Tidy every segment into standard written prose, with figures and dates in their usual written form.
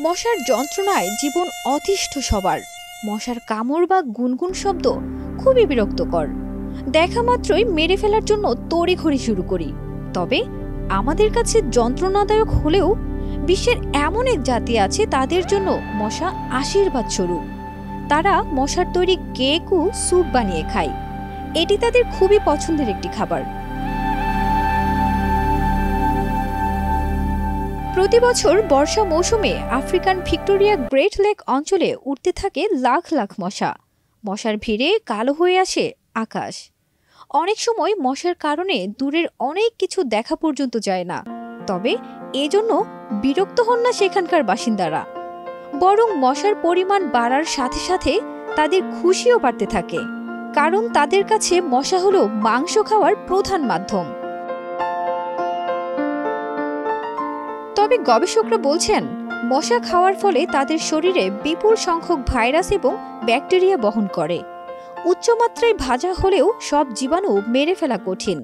মশার যন্ত্রণায় জীবন অতিষ্ঠ সবার। মশার কামড় বা গুনগুন শব্দ খুবই বিরক্তকর। দেখা মাত্রই মেরে ফেলার জন্য তড়িঘড়ি শুরু করি। তবে আমাদের কাছে যন্ত্রণাদায়ক হলেও বিশ্বের এমন এক জাতি আছে তাদের জন্য মশা আশীর্বাদ স্বরূপ। তারা মশার তৈরি কেক ও স্যুপ বানিয়ে খায়। এটি তাদের খুবই পছন্দের একটি খাবার। প্রতি বছর বর্ষা মৌসুমে আফ্রিকান ভিক্টোরিয়া গ্রেট লেক অঞ্চলে উঠতে থাকে লাখ লাখ মশা। মশার ভিড়ে কালো হয়ে আসে আকাশ। অনেক সময় মশার কারণে দূরের অনেক কিছু দেখা পর্যন্ত যায় না। তবে এজন্য বিরক্ত হন না সেখানকার বাসিন্দারা, বরং মশার পরিমাণ বাড়ার সাথে সাথে তাদের খুশিও বাড়তে থাকে, কারণ তাদের কাছে মশা হলো মাংস খাওয়ার প্রধান মাধ্যম। তবে গবেষকরা বলছেন, মশা খাওয়ার ফলে তাদের শরীরে বিপুল সংখ্যক ভাইরাস এবং ব্যাকটেরিয়া বহন করে। উচ্চমাত্রায় ভাজা হলেও সব জীবাণু মেরে ফেলা কঠিন।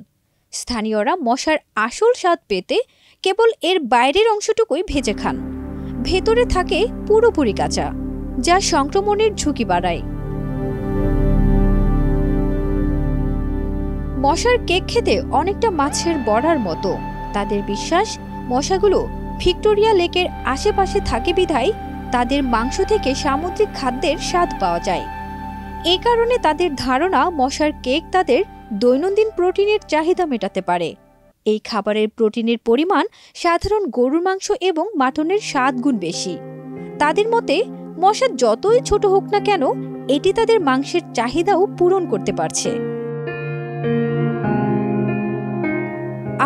স্থানীয়রা মশার আসল স্বাদ পেতে কেবল এর বাইরের অংশটুকুই ভেজে খান। ভেতরে থাকে পুরোপুরি কাঁচা, যা সংক্রমণের ঝুঁকি বাড়ায়। মশার কেক খেতে অনেকটা মাছের বড়ার মতো। তাদের বিশ্বাস, মশাগুলো ভিক্টোরিয়া লেকের আশেপাশে থাকে বিধায় তাদের মাংস থেকে সামুদ্রিক খাদ্যের স্বাদ পাওয়া যায়। এ কারণে তাদের ধারণা মশার কেক তাদের দৈনন্দিন প্রোটিনের চাহিদা মেটাতে পারে। এই খাবারের প্রোটিনের পরিমাণ সাধারণ গরুর মাংস এবং মাটনের 7 গুণ বেশি। তাদের মতে, মশা যতই ছোট হোক না কেন, এটি তাদের মাংসের চাহিদাও পূরণ করতে পারছে।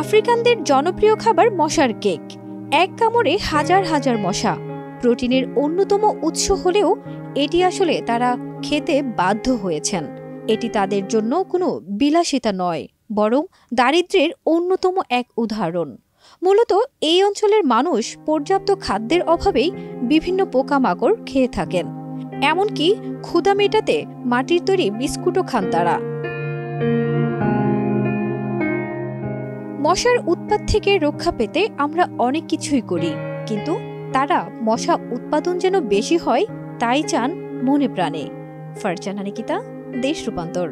আফ্রিকানদের জনপ্রিয় খাবার মশার কেক। এক কামড়ে হাজার হাজার মশা। প্রোটিনের অন্যতম উৎস হলেও এটি আসলে তারা খেতে বাধ্য হয়েছেন। এটি তাদের জন্য কোনো বিলাসিতা নয়, বরং দারিদ্র্যের অন্যতম এক উদাহরণ। মূলত এই অঞ্চলের মানুষ পর্যাপ্ত খাদ্যের অভাবেই বিভিন্ন পোকামাকড় খেয়ে থাকেন। এমনকি ক্ষুধা মেটাতে মাটির তৈরি বিস্কুটও খান তারা। মশার উৎপাত থেকে রক্ষা পেতে আমরা অনেক কিছুই করি, কিন্তু তারা মশা উৎপাদন যেন বেশি হয় তাই চান মনে প্রাণে। ফারজানা নিকিতা, দেশ রূপান্তর।